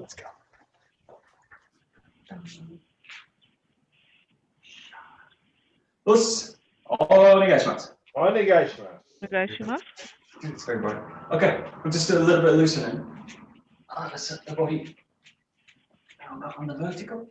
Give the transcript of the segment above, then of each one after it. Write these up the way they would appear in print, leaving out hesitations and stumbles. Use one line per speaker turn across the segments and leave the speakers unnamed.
let's go. Us, onegaishimasu. It's very bright. Okay, we'll just do a little bit of loosening. Let's set the body down back on the vertical.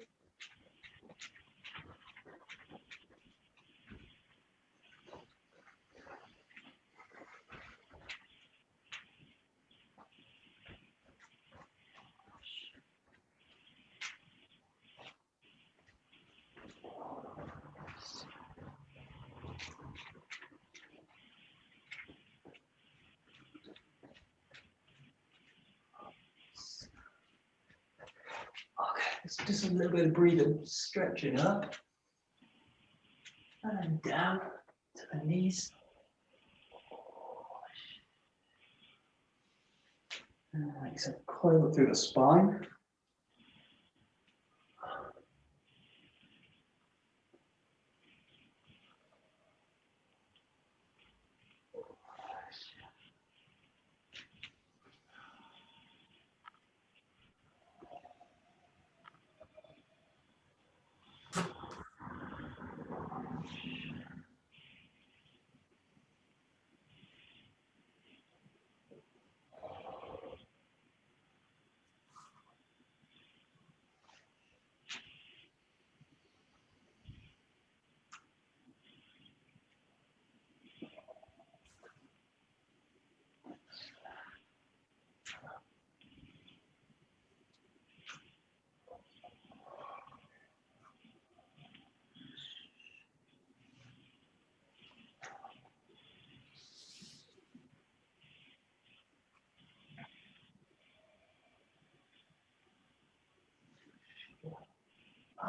So just a little bit of breathing, stretching up and down to the knees. And like so, coil through the spine.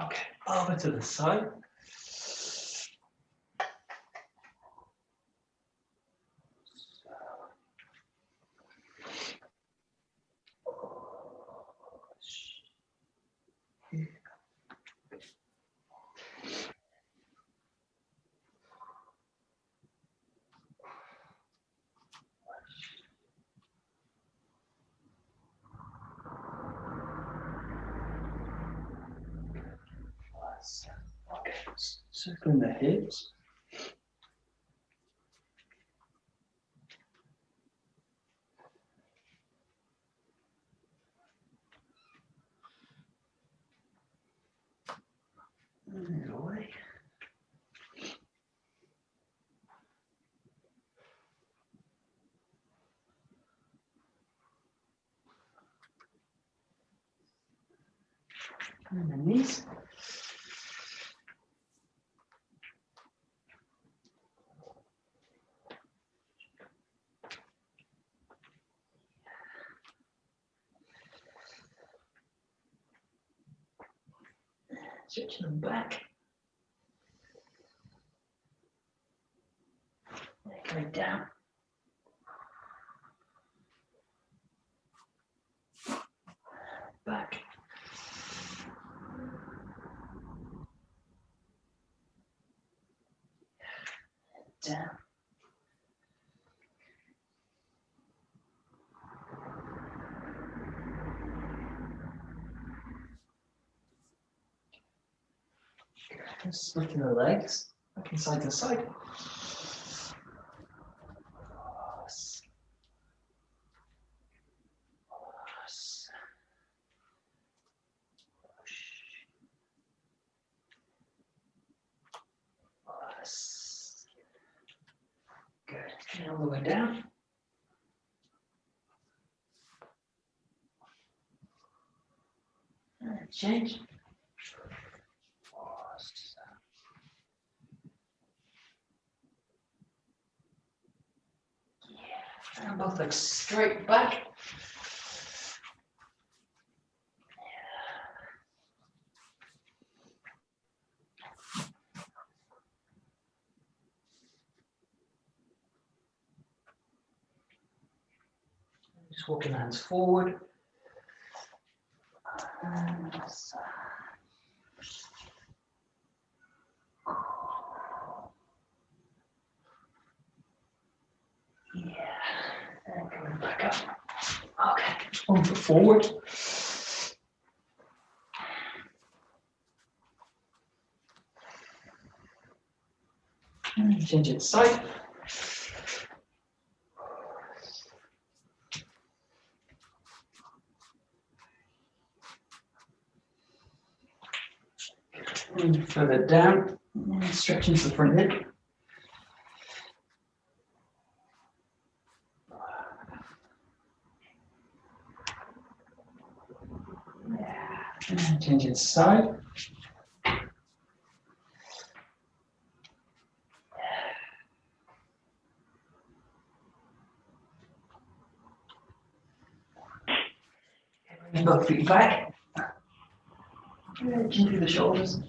Okay, over to the side. Okay, circling the hips. And away. And the knees. Stretching them back. Go down. Back. Down. Just lifting the legs, looking side to side. Good. And all the way down. And change. And both legs straight back. Just walking the hands forward. And yeah, and coming back up. Okay, 1 foot forward. And change its side. And further down, stretch into the front hip. And change its side. Bring both feet back. Chin through the shoulders.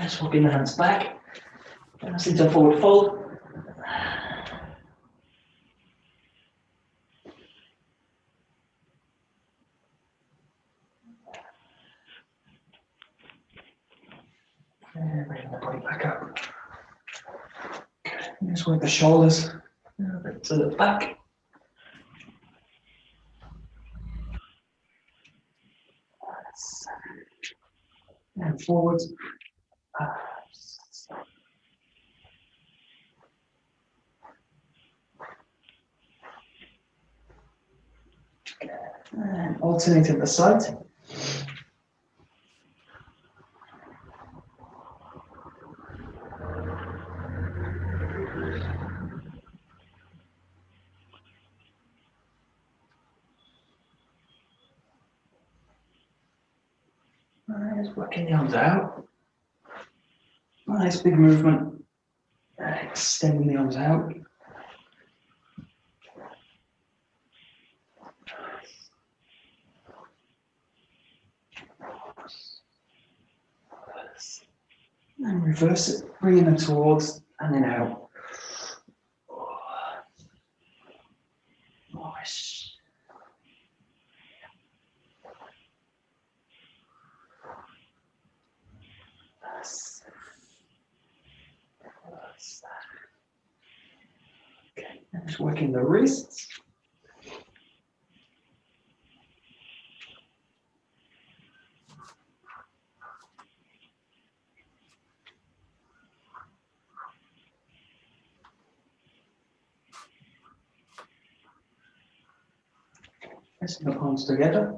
Just walking the hands back. That's into a forward fold. And bring the body back up. Just work the shoulders a bit to the back. And forwards. And alternating the sides. Just working the arms out. Nice big movement. Extending the arms out. And reverse it, bringing them towards and then out. Nice. Okay, and just working the wrists. Pressing the palms together.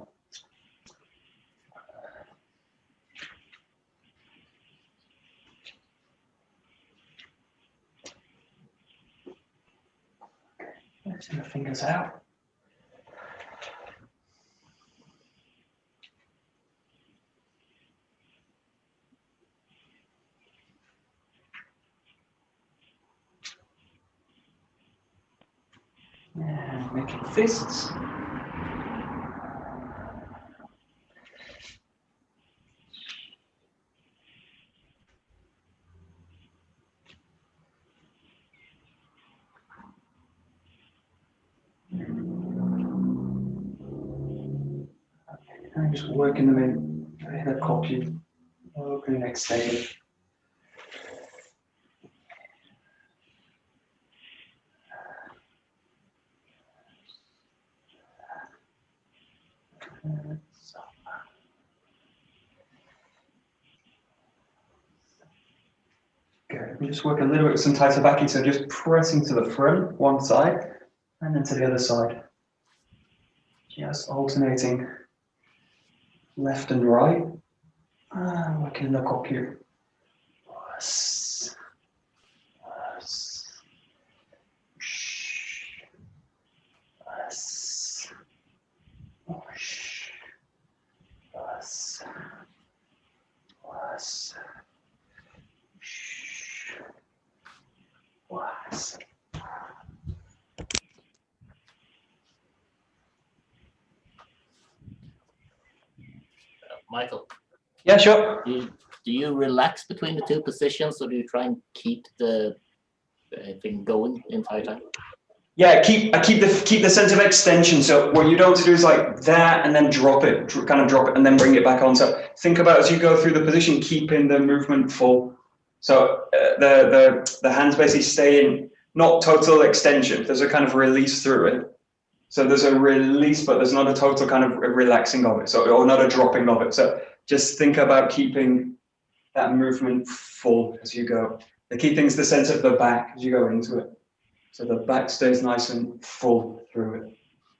Pressing the fingers out. And making fists. And just working them in the 𝒂𝒄𝒄𝒉𝒏𝒆𝒄, opening and extending. Good. We just work a little bit with some 𝒕𝒖𝒍𝒏𝒕, so just pressing to the front, one side, and then to the other side. Just alternating left and right. Working the 𝒂𝒄𝒄𝒉𝒏𝒆𝒄.
Michael.
Yeah, sure.
Do you relax between the two positions, or do you try and keep the thing going the entire time?
Yeah, keep the sense of extension. So what you don't want to do is like that and then drop it, kind of drop it and then bring it back on. So think about as you go through the position, keeping the movement full. So the hands basically stay in not total extension. There's a kind of release through it. So there's a release, but there's not a total kind of relaxing of it, so, or not a dropping of it. So just think about keeping that movement full as you go. The key thing is the sense of the back as you go into it. So the back stays nice and full through it.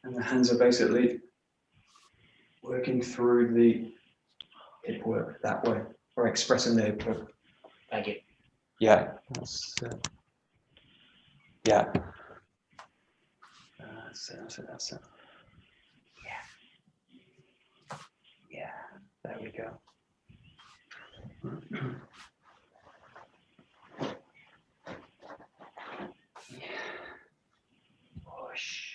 And the hands are basically working through the hip work that way, or expressing the hip work.
Thank you.
Yeah. Yeah. That's it. Yeah. There we go. Push.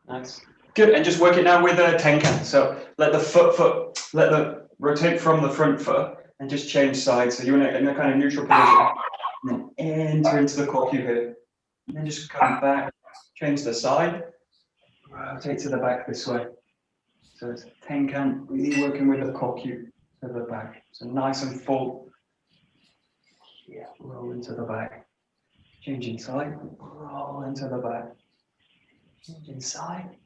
Nice. Good, and just work it now with a tenkan. So let the rotate from the front foot and just change sides. So you're in a kind of neutral position. And then enter into the 𝒂𝒄𝒄𝒖𝒊𝒆𝒄 here. And then just come back, change the side, rotate to the back this way. So it's tenkan, really working with the 𝒂𝒄𝒄 to the back. So nice and full. Yeah, roll into the back. Change inside, roll into the back. Change inside.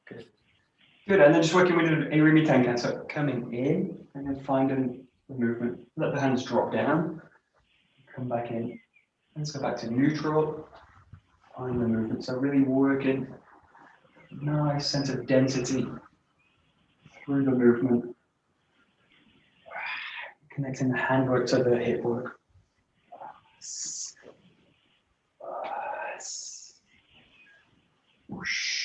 Good. Good, and then just working with an Irimi Tenkan. So coming in and then finding the movement. Let the hands drop down. Come back in. Let's go back to neutral. Find the movement. So really working. Nice sense of density through the movement. Connecting the handwork to the hip work. Whoosh.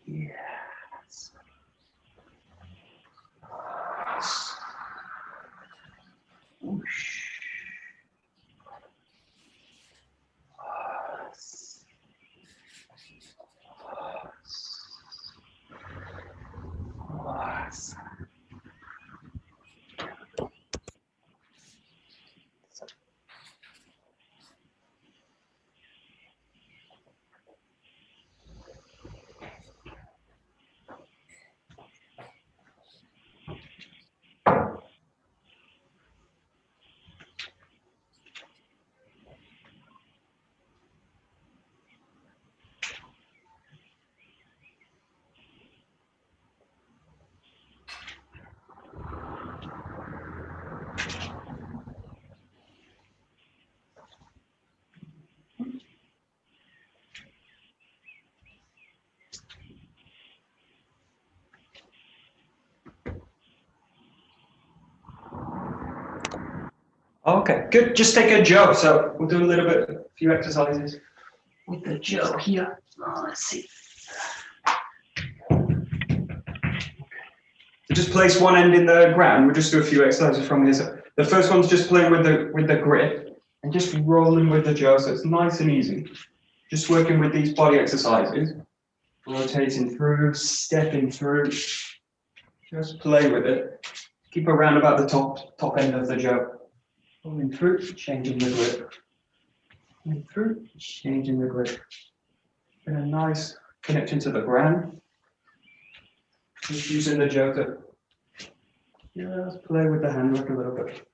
Yes. Whoosh. Okay, good. Just take a 𝒊. So we'll do a few exercises with the 𝒊 here. Let's see. So just place one end in the ground. We'll just do a few exercises from here. So the first one's just playing with the grip and just rolling with the 𝒊. So it's nice and easy. Just working with these body exercises, rotating through, stepping through. Just play with it. Keep around about the top end of the jo. Pulling through, changing the grip. Pulling through, changing the grip. And a nice connection to the ground. Just using the jo to just play with the handwork a little bit.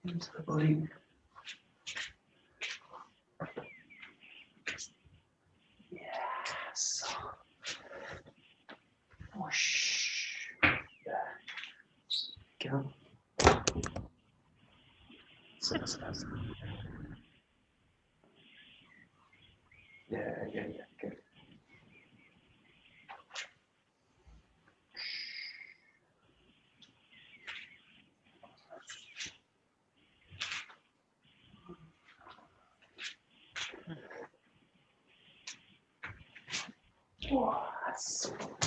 Into the body. Yes. Whoosh. There. Go. Yeah, good. Wow, that's so cool.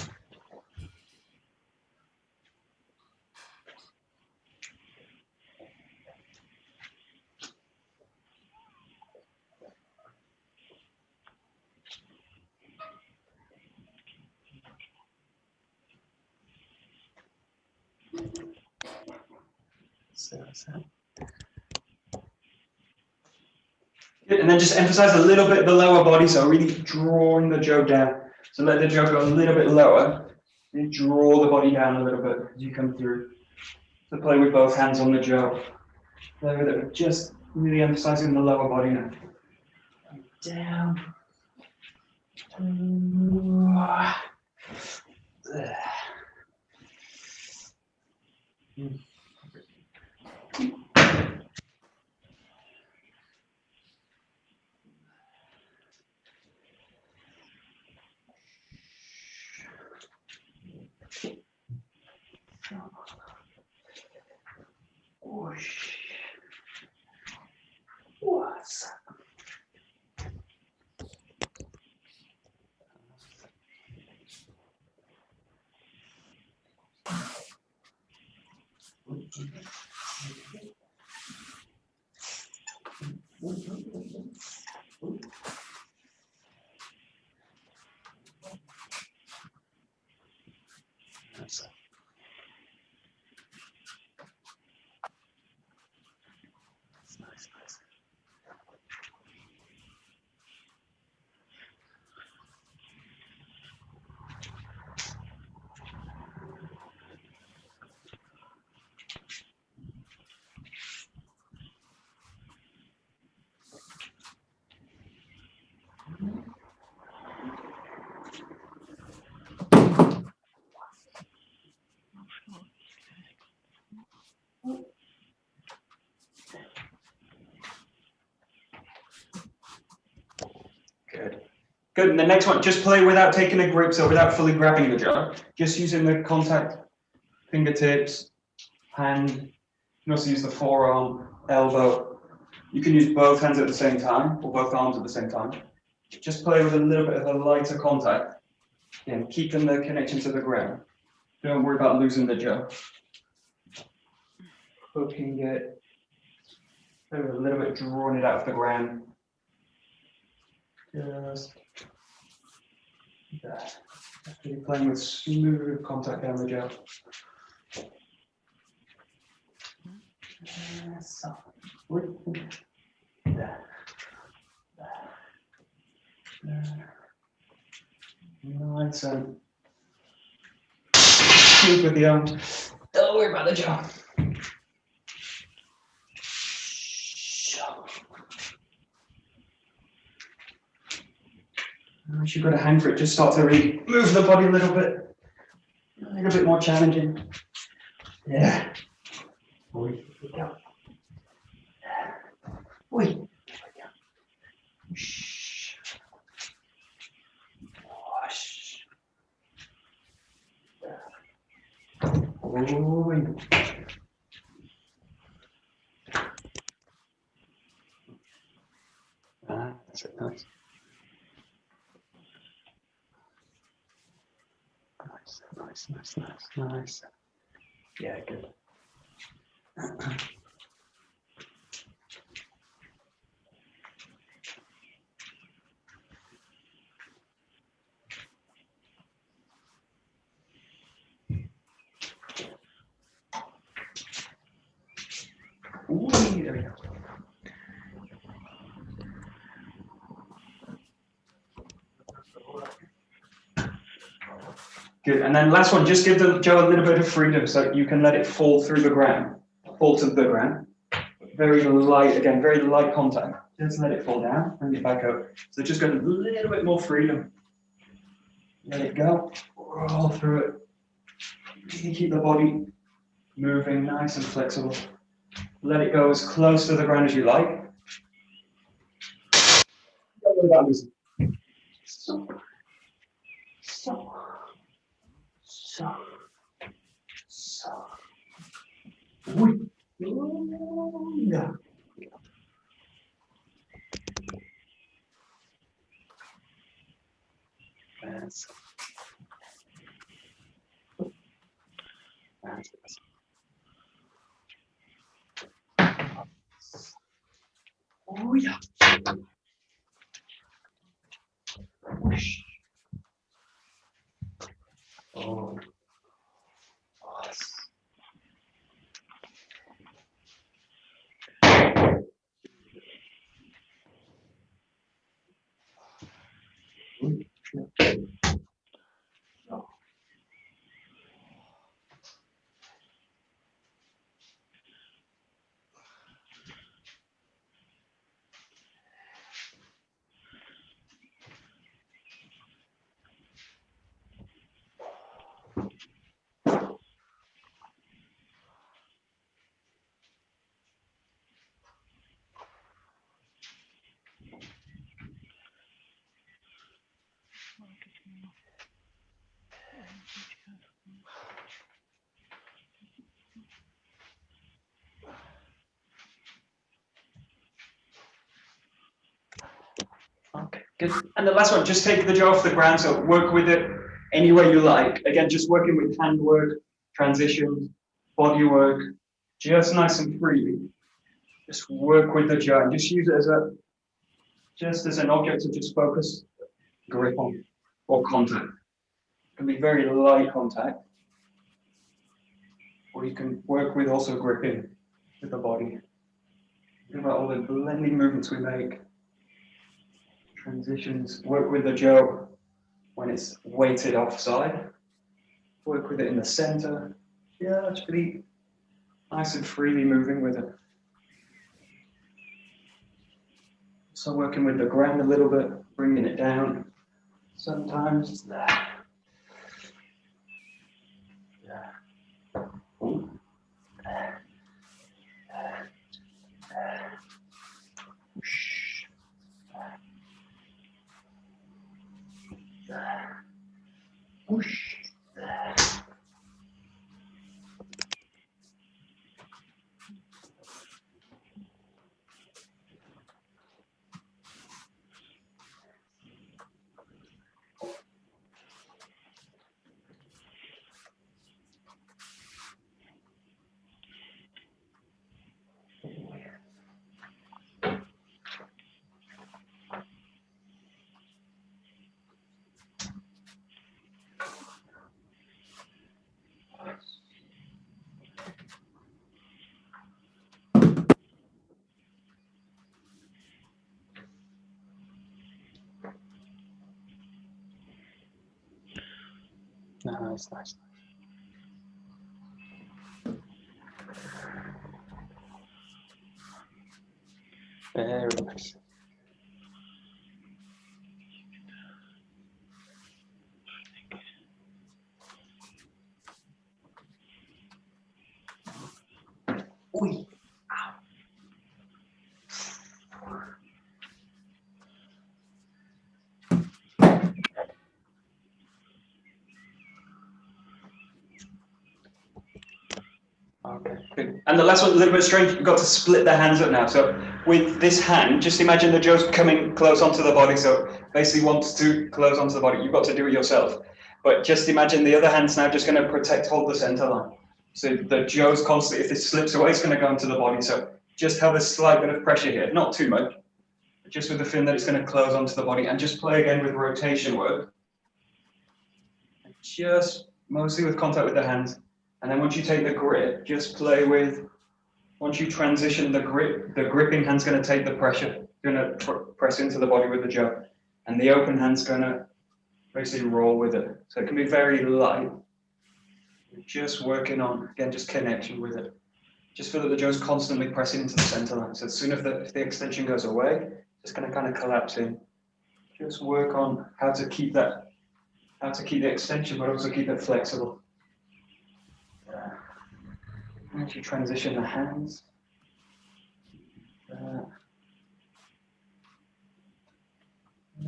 Good, and then just emphasize a little bit the lower body, so really drawing the jo down. So let the jo go a little bit lower, and draw the body down a little bit as you come through. So play with both hands on the jo. Play with it, just really emphasizing the lower body now. Down. Whoosh. What's up? Nice. Good, and the next one, just play without taking a grip, so without fully grabbing the jo, just using the contact, fingertips, hand. You can also use the forearm, elbow. You can use both hands at the same time, or both arms at the same time. Just play with a little bit of a lighter contact, and keeping the connection to the ground. Don't worry about losing the jo. Hooking it, a little bit drawing it out of the ground. Just that. You're playing with smooth contact down the jo. So, there. Nice and smooth with the arm. Don't worry about the jo. Once you've got a hand for it, just start to really move the body a little bit more challenging. Yeah. Oi, go. Oi. Shh. Wash. Oi. Ah, that's it. Nice. Nice. Yeah, good. Good, and then last one, just give the jaw a little bit of freedom so you can let it fall through the ground, fall to the ground. Very light, again, very light contact. Just let it fall down, bring it back up. So just got a little bit more freedom. Let it go, roll through it. Really keep the body moving, nice and flexible. Let it go as close to the ground as you like. Don't worry about losing. So. Yeah. That's oh yeah. Whoosh. Oh. Okay, good. And the last one, just take the jaw off the ground, so work with it any way you like. Again, just working with hand work, transitions, body work, just nice and freely. Just work with the jaw and just use it as just an object to just focus, grip on, or contact. It can be very light contact, or you can work with also gripping with the body. Think about all the blending movements we make. Transitions, work with the jaw when it's weighted offside. Work with it in the center. Yeah, it's pretty nice and freely moving with it. So working with the ground a little bit, bringing it down. Sometimes there. Yeah. Ooh. Whoosh. Nice, nice. Very nice. Uy. Okay, good. And the last one, a little bit strange, you've got to split the hands up now. So with this hand, just imagine the jaw's coming close onto the body. So basically wants to close onto the body. You've got to do it yourself. But just imagine the other hand's now just going to hold the center line. So the jaw's constantly, if it slips away, it's going to go into the body. So just have a slight bit of pressure here, not too much, but just with the feeling that it's going to close onto the body. And just play again with rotation work. And just mostly with contact with the hands. And then once you take the grip, just play with, once you transition the grip, the gripping hand's going to take the pressure, going to press into the body with the jaw. And the open hand's going to basically roll with it. So it can be very light. We're just working on, again, just connection with it. Just feel that the jaw's constantly pressing into the center line. So as soon as if the extension goes away, it's going to kind of collapse in. Just work on how to keep the extension, but also keep it flexible. As you transition the hands. A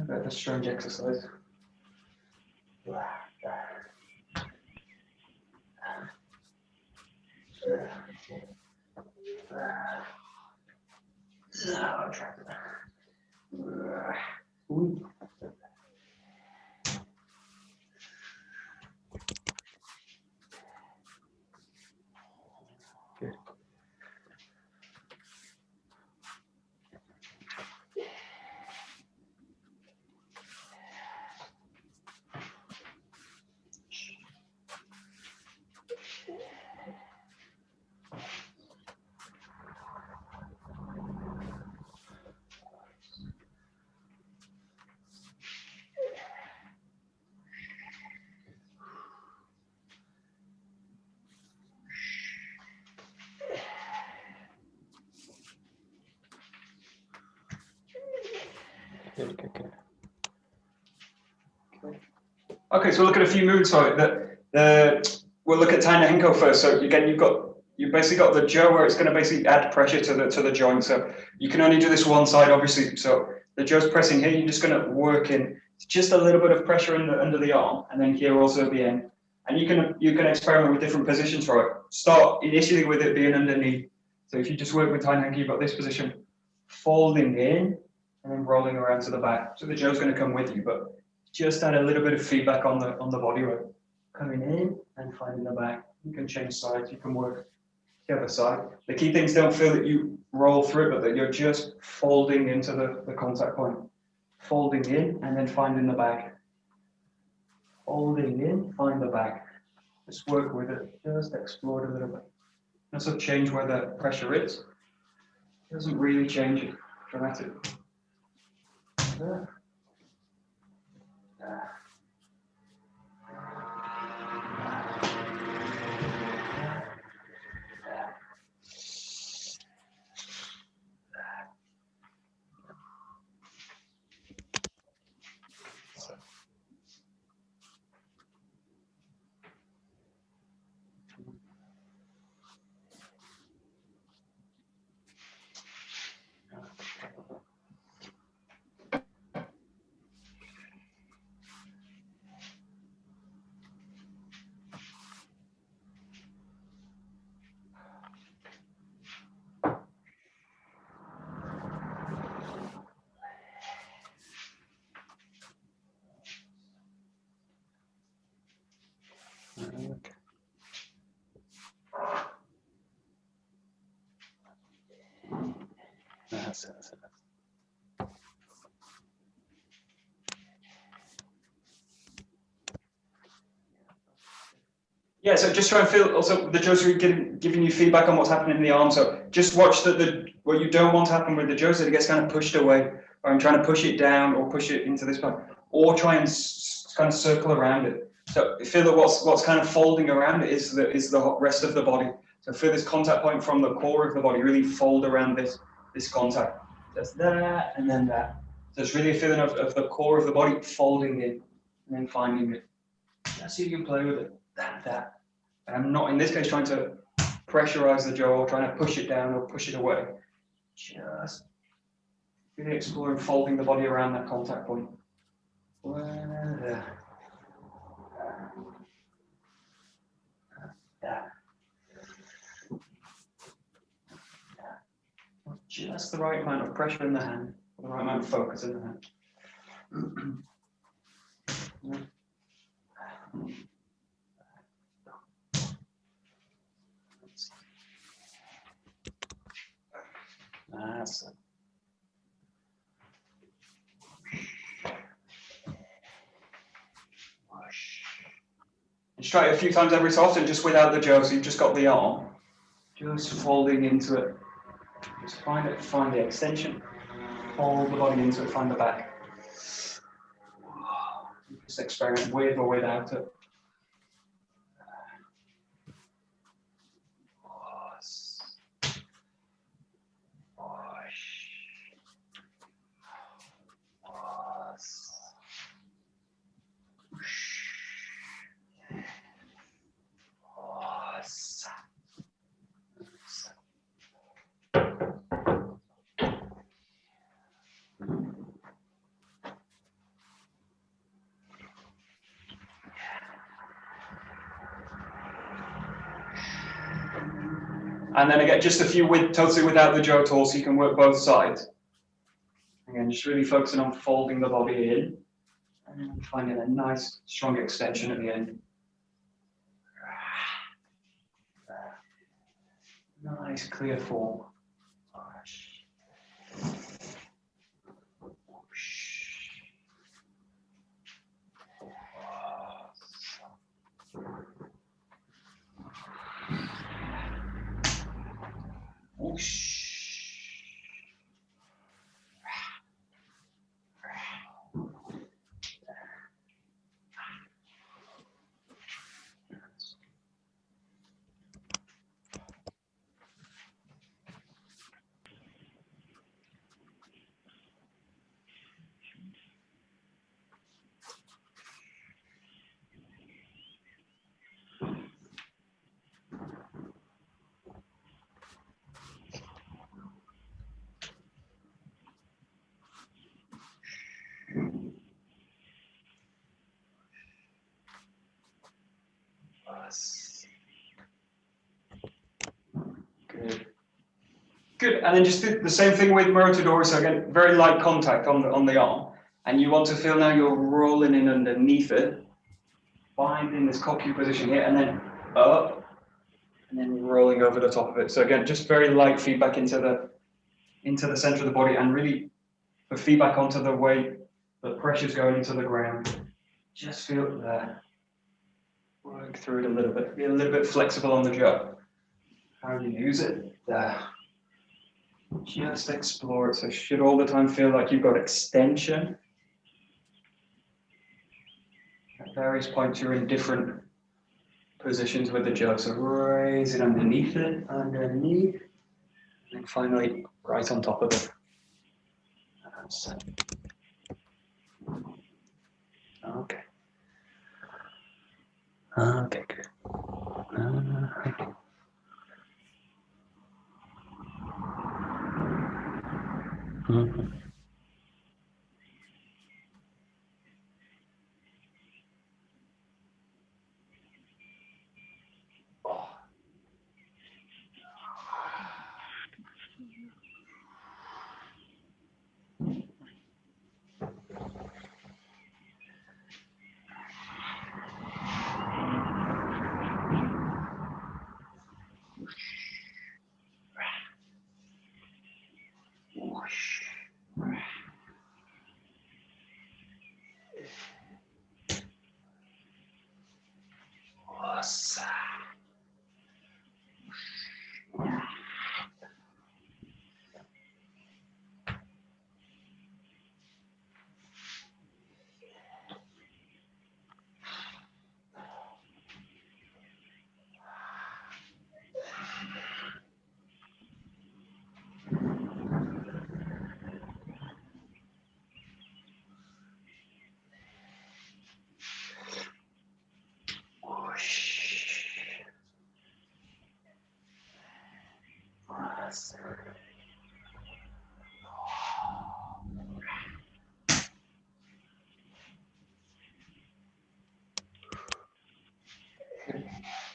bit of a strange exercise. Good. Good. Okay, so we'll look at a few movements for it. We'll look at Taina Henko first. So again, you've basically got the jaw where it's going to basically add pressure to the joint. So you can only do this one side, obviously. So the jaw's pressing here. You're just going to work in just a little bit of pressure under the arm, and then here also at the end. And you can experiment with different positions for it. Start initially with it being underneath. So if you just work with Taina Henko, you've got this position, folding in and then rolling around to the back. So the jaw's going to come with you, but just add a little bit of feedback on the body weight. Coming in and finding the back. You can change sides, you can work the other side. The key things, don't feel that you roll through it, but that you're just folding into the contact point. Folding in and then finding the back. Folding in, find the back. Just work with it, just explore it a little bit. Also change where the pressure is. It doesn't really change it dramatically. There. That's it. Yeah, so just try and feel also the Josei giving you feedback on what's happening in the arm. So just watch what you don't want to happen with the Josei, it gets kind of pushed away, or I'm trying to push it down or push it into this part, or try and kind of circle around it. So feel that what's kind of folding around it is the rest of the body. So feel this contact point from the core of the body, really fold around this contact. Just that and then that. So it's really a feeling of the core of the body folding in and then finding it. That's how you can play with it. That. And I'm not in this case trying to pressurize the jaw or trying to push it down or push it away. Just really exploring folding the body around that contact point. Just the right amount of pressure in the hand, the right amount of focus in the hand. That's it. Just try it a few times every so often, just without the jaw, so you've just got the arm. Just folding into it. Just find the extension. Fold the body into it, find the back. Just experiment with or without it. And then again, just a few totally without the jaw at all, so you can work both sides. Again, just really focusing on folding the body in and finding a nice, strong extension at the end. Nice, clear form. Good. Good. And then just do the same thing with Murotadori. So again, very light contact on the arm. And you want to feel now you're rolling in underneath it, finding this Kokyu position here, and then up, and then rolling over the top of it. So again, just very light feedback into the center of the body, and really the feedback onto the weight, the pressure's going into the ground. Just feel it there. Work through it a little bit. Be a little bit flexible on the jaw. How do you use it? There. Just explore it. So it should all the time feel like you've got extension. At various points you're in different positions with the jaw. So raise it underneath, and then finally right on top of it. Okay. Okay, good. Mm-hmm.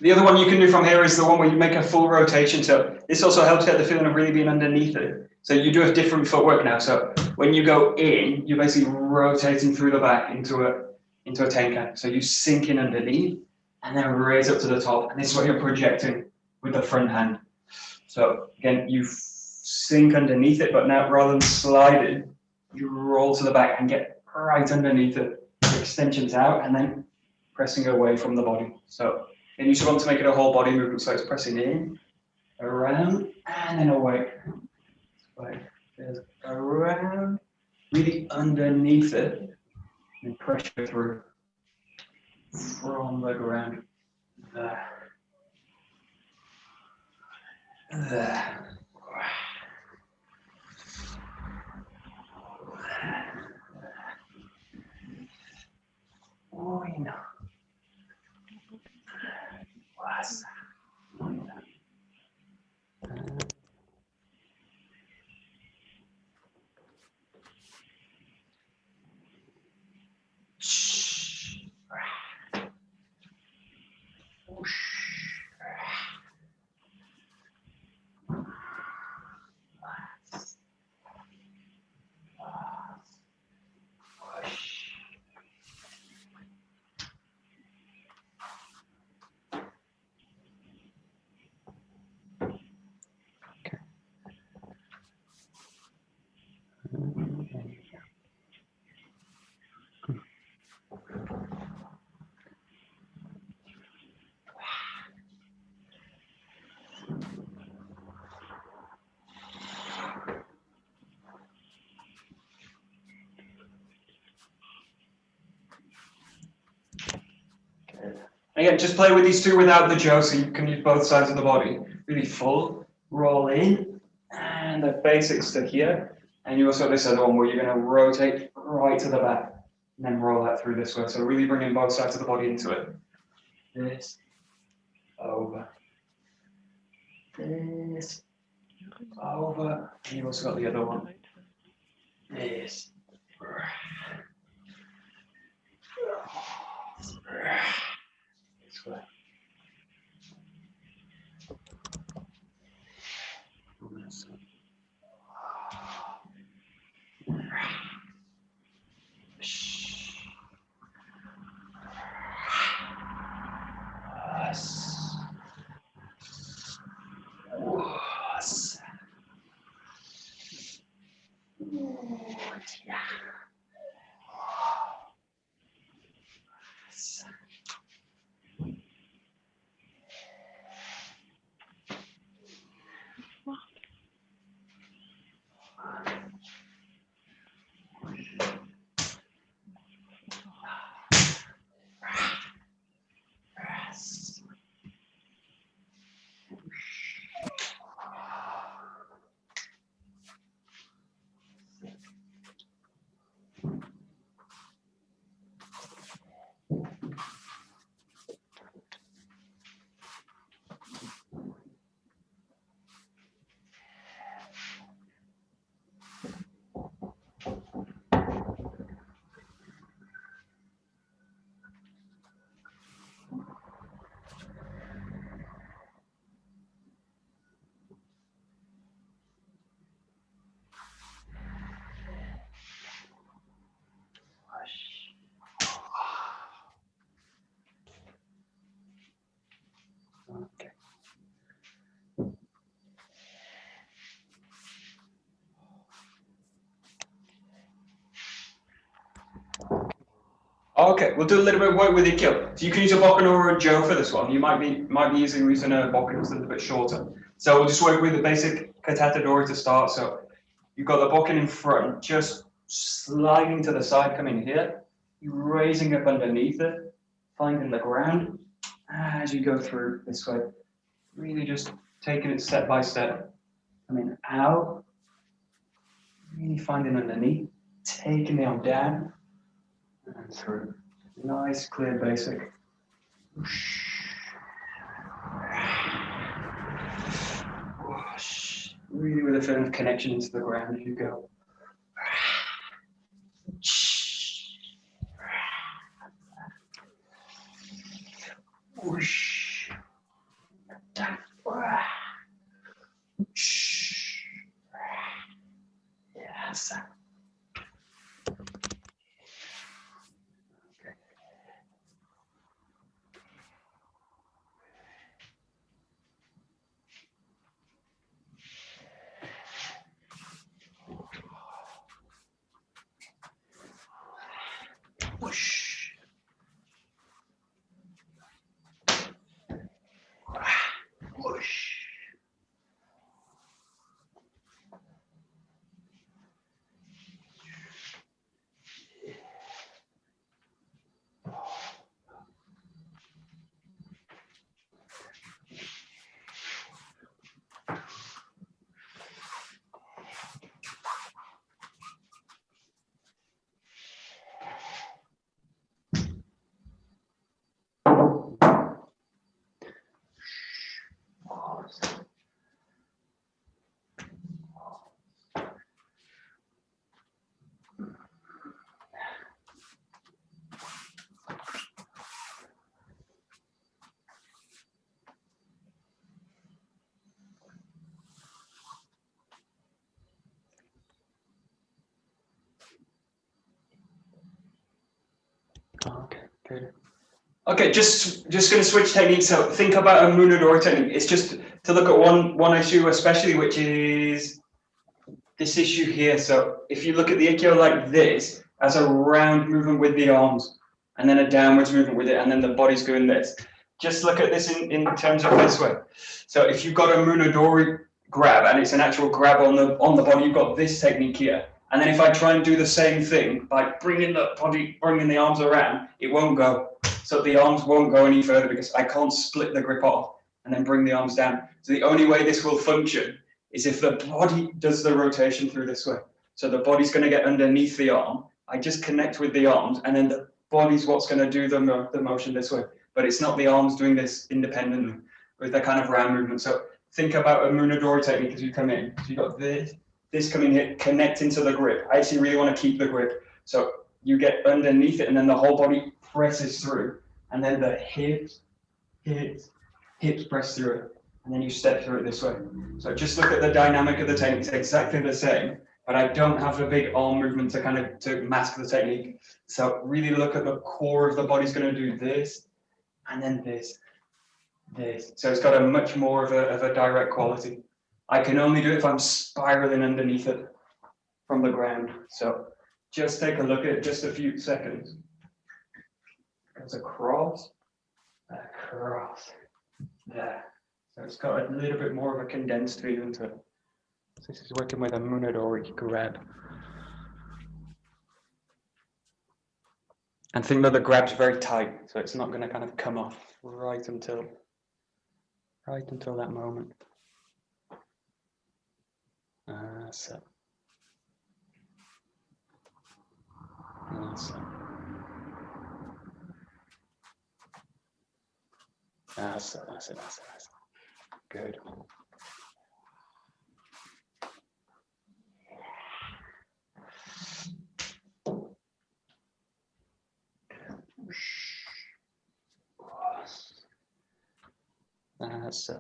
The other one you can do from here is the one where you make a full rotation. So this also helps get the feeling of really being underneath it. So you do a different footwork now. So when you go in, you're basically rotating through the back into a tenkan. So you sink in underneath and then raise up to the top. And this is what you're projecting with the front hand. So again, you sink underneath it, but now rather than sliding, you roll to the back and get right underneath it. The extensions out and then pressing away from the body. So then you just want to make it a whole body movement. So it's pressing in, around, and then away. Like there's around, really underneath it, and pressure through. from the ground. There. There. Oina. Wasa. Oina. Again, just play with these two without the jo, so you can use both sides of the body. Really full, roll in, and the basics to here. And you also have this other one where you're going to rotate right to the back, and then roll that through this way. So really bringing both sides of the body into it. This, over. This, over. And you've also got the other one. This. This way. Okay. Okay, we'll do a little bit of work with your kill. So you can use a bokken or a jo for this one. You might be using a bokken that's a little bit shorter. So we'll just work with the basic katata to start. So you've got the bokken in front, just sliding to the side, coming here. You're raising up underneath it, finding the ground as you go through this way. Really just taking it step by step. Coming out, really finding underneath, taking the arm down and through. Nice, clear, basic. Really with a feeling of connection into the ground as you go. Yes. Whoosh. Whoosh. Good. Okay, just going to switch techniques. So think about a Munadori technique. It's just to look at one issue especially, which is this issue here. So if you look at the Aikido like this, as a round movement with the arms, and then a downwards movement with it, and then the body's doing this. Just look at this in terms of this way. So if you've got a Munadori grab, and it's an actual grab on the body, you've got this technique here. And then if I try and do the same thing by bringing the arms around, it won't go. So the arms won't go any further because I can't split the grip off and then bring the arms down. So the only way this will function is if the body does the rotation through this way. So the body's going to get underneath the arm. I just connect with the arms, and then the body's what's going to do the motion this way. But it's not the arms doing this independently with that kind of round movement. So think about a Munadori technique as you come in. So you've got this coming here, connect into the grip. I actually really want to keep the grip. So you get underneath it, and then the whole body presses through, and then the hips press through it, and then you step through it this way. So just look at the dynamic of the technique. It's exactly the same, but I don't have a big arm movement to mask the technique. So really look at the core of the body's going to do this, and then this. So it's got a much more of a direct quality. I can only do it if I'm spiraling underneath it from the ground. So just take a look at it, just a few seconds. Goes across, there. So it's got a little bit more of a condensed feeling to it. So this is working with a Munadori grab. And think that the grab's very tight, so it's not going to kind of come off right until that moment. So. That's it. Good. That's it.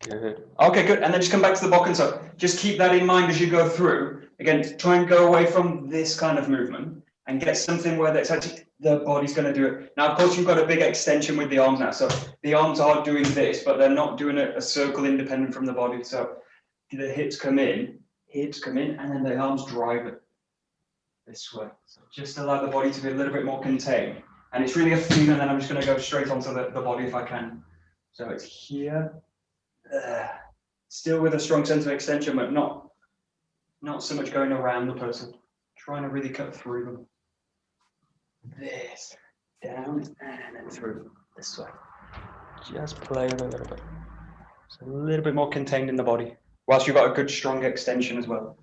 Good. Okay, good. And then just come back to the bokken. So just keep that in mind as you go through. Again, try and go away from this kind of movement and get something where that's actually the body's going to do it. Now, of course, you've got a big extension with the arms now. So the arms are doing this, but they're not doing a circle independent from the body. So the hips come in, and then the arms drive it this way. So just allow the body to be a little bit more contained. And it's really a feeling, and then I'm just going to go straight onto the body if I can. So it's here. Still with a strong sense of extension, but not so much going around the person. Trying to really cut through them. This, down, and then through this way. Just play it a little bit. So a little bit more contained in the body, whilst you've got a good strong extension as well.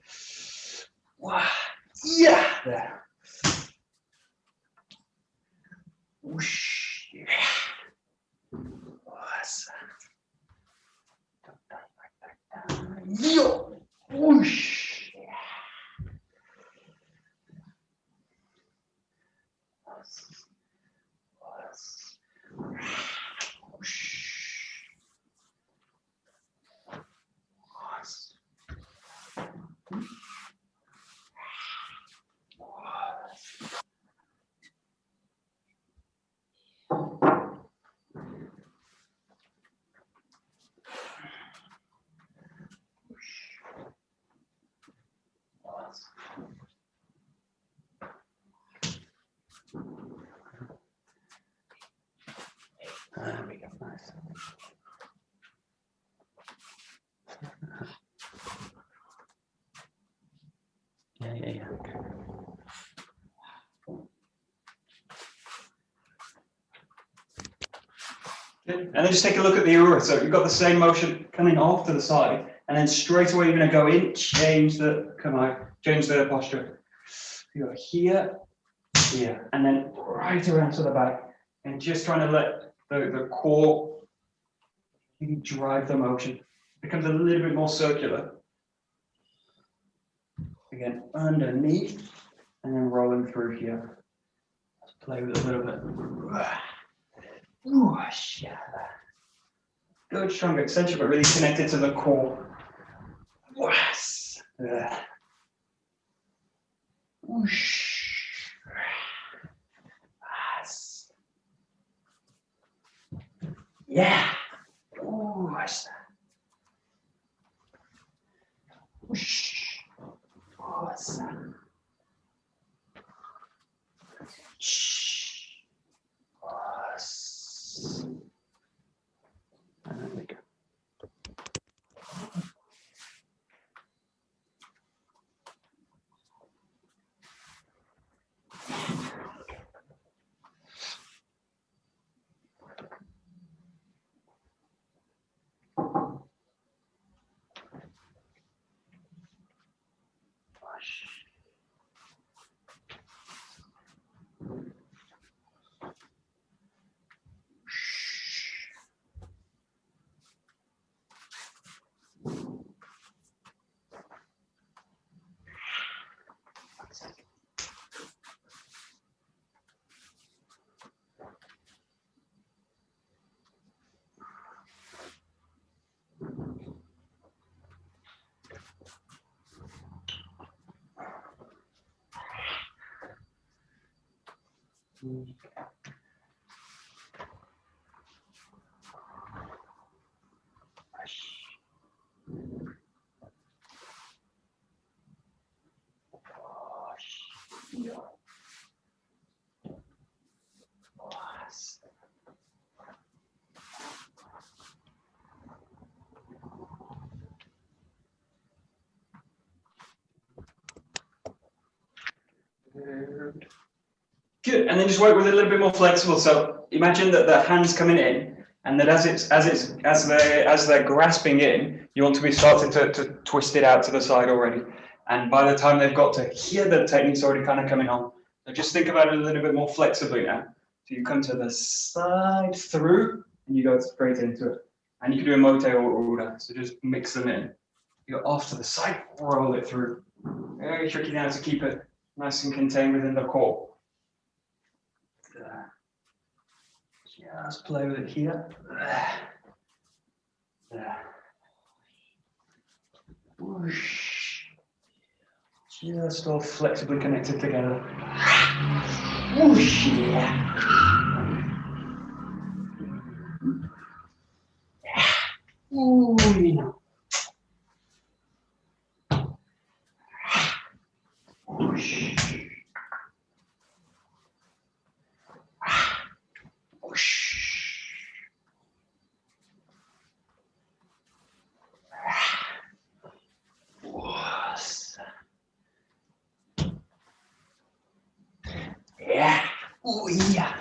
Wow. Yeah. There. Whoosh. Yeah. Yo, whoosh. There we go, nice. Yeah. Okay. And then just take a look at the ura. So you've got the same motion coming off to the side, and then straight away you're going to go in, change the posture. You go here, and then right around to the back, and just trying to let the core really drive the motion. It becomes a little bit more circular. Again, underneath, and then rolling through here. Let's play with it a little bit. Good, strong extension, but really connected to the core. Yeah. And there we go. Good, and then just work with it a little bit more flexible. So imagine that the hand's coming in, and that as they're grasping in, you want to be starting to twist it out to the side already. And by the time they've got to here, the technique's already kind of coming on. So just think about it a little bit more flexibly now. So you come to the side through, and you go straight into it. And you can do a mote or ura. So just mix them in. You go off to the side, roll it through. Very tricky now to keep it nice and contained within the core. Just play with it here. Whoosh. Just all flexibly connected together. Whoosh, yeah. Ooh, whoosh. Yeah. Oh yeah.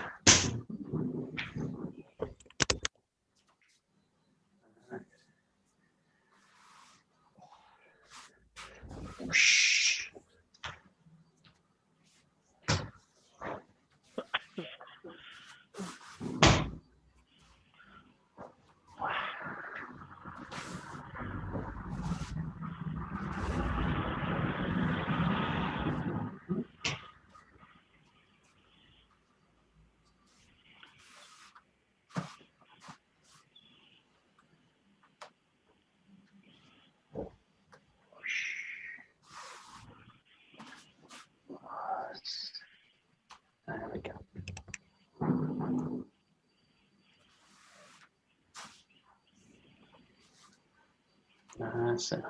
There we go. That's it.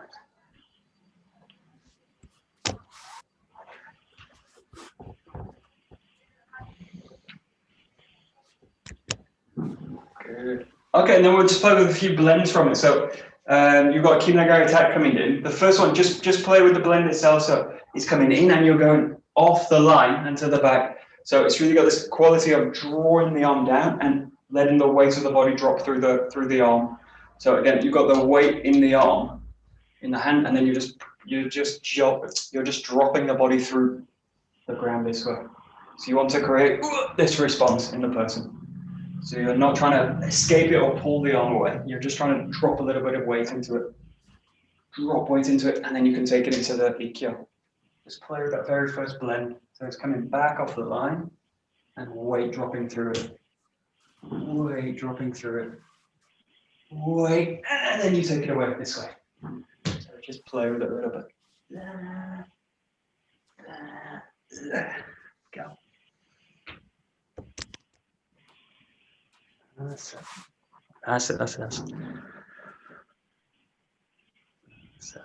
Good. Okay, and then we'll just play with a few blends from it. So you've got a Kiminagari attack coming in. The first one, just play with the blend itself. So it's coming in and you're going off the line and to the back. So it's really got this quality of drawing the arm down and letting the weight of the body drop through the arm. So again, you've got the weight in the arm, in the hand, and then you're just dropping the body through the ground this way. So you want to create this response in the person. So you're not trying to escape it or pull the arm away. You're just trying to drop a little bit of weight into it. Drop weight into it, and then you can take it into the ikkyo. Just play with that very first blend. So it's coming back off the line and weight dropping through it. Weight dropping through it. Wait, and then you take it away this way. So just play with it a little bit. Go. That's it. That's it. That's it. That's it. That's it.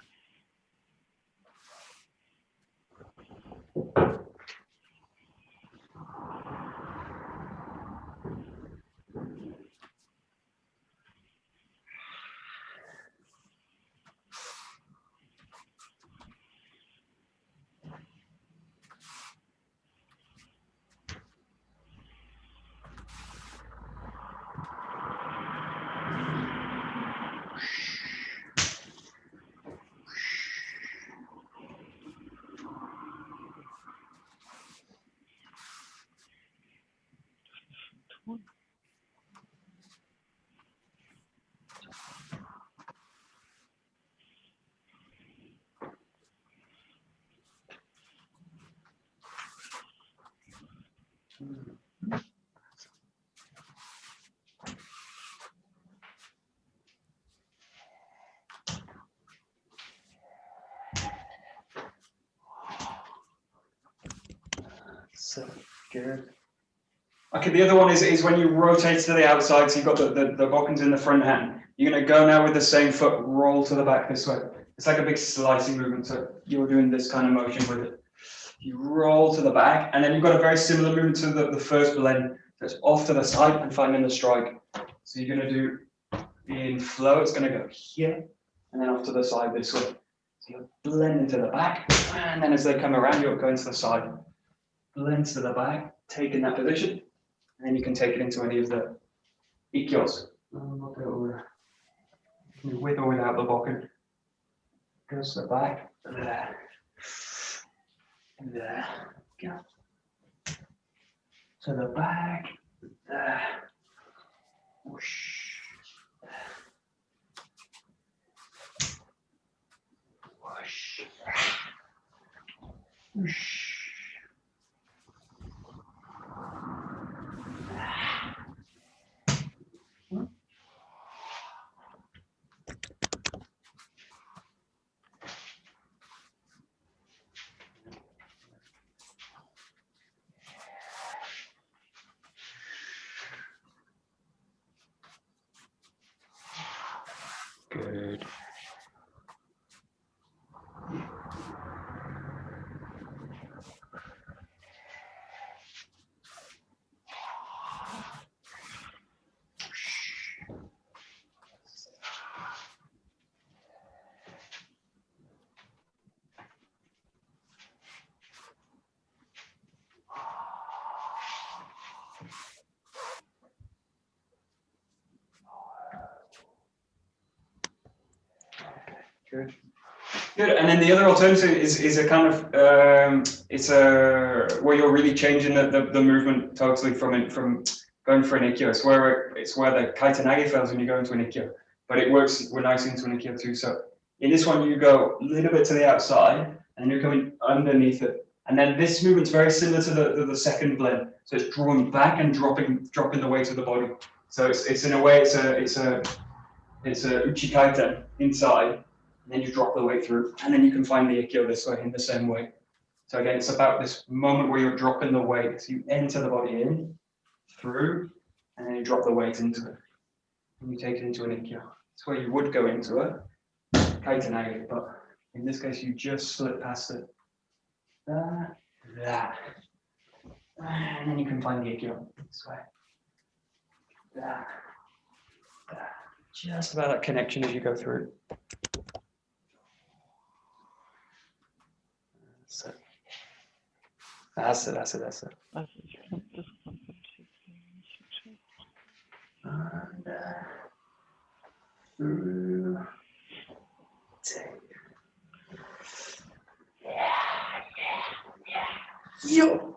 So good. Okay, the other one is when you rotate to the outside, so you've got the bokkens in the front hand. You're going to go now with the same foot, roll to the back this way. It's like a big slicing movement, so you're doing this kind of motion with it. You roll to the back, and then you've got a very similar movement to the first blend. So it's off to the side and finding the strike. So you're going to do in flow, it's going to go here, and then off to the side this way. So you'll blend into the back, and then as they come around, you'll go into the side. Blend to the back, take in that position, and then you can take it into any of the ikkyos. With or without the bokken. Goes to the back, there, there, go. To the back, there, whoosh, whoosh, whoosh. Good. Good. Good. And then the other alternative is a kind of it's a where you're really changing the movement totally from going for an ikkyo. It's where the kaitanagi fails when you go into an ikkyo, but it works nice into an ikkyo too. So in this one you go a little bit to the outside and you're coming underneath it. And then this movement's very similar to the second blend. So it's drawing back and dropping the weight of the body. So it's in a way it's a uchikaiten inside. And then you drop the weight through, and then you can find the ikkyo this way in the same way. So again, it's about this moment where you're dropping the weight. So you enter the body in, through, and then you drop the weight into it. And you take it into an ikkyo. It's where you would go into it, kaitanagi, but in this case, you just slip past it. That. And then you can find the ikkyo this way. That. Just about that connection as you go through. So that's it. And through, take. Yo.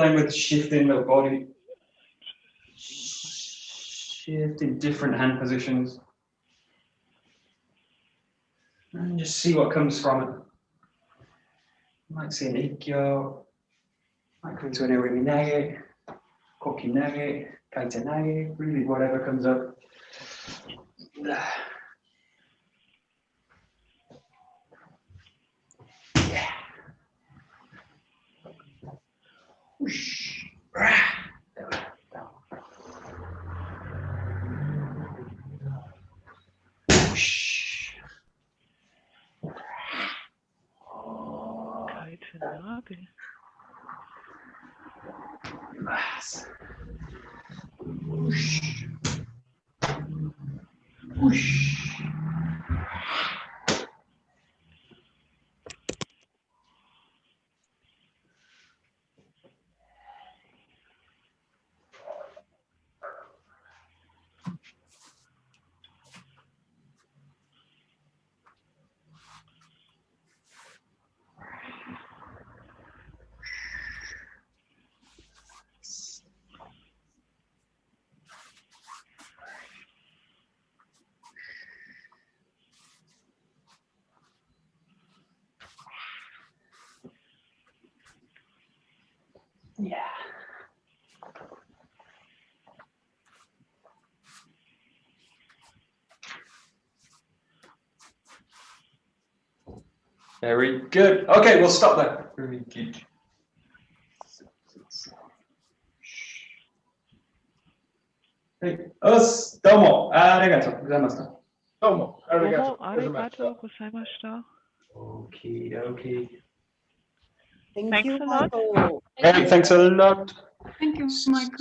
playing with shifting the body, shifting different hand positions, and just see what comes from it. You might see an ikkyo, might come to an urimi nage, koki nage, kaite nage, really whatever comes up. Yeah. Whoosh. There we go. Whoosh.
Kalte Nagel.
Nice. Whoosh. Whoosh. Yeah. Very good. Okay, we'll stop there. Very good. Hey, domo, arigato gozaimasu.
Domo,
Domo,
arigato
arigato gozaimasu.
Okie dokie.
Thank
Thanks
you,
a lot.
Michael.
Hey, thanks a lot.
Thank you, Michael.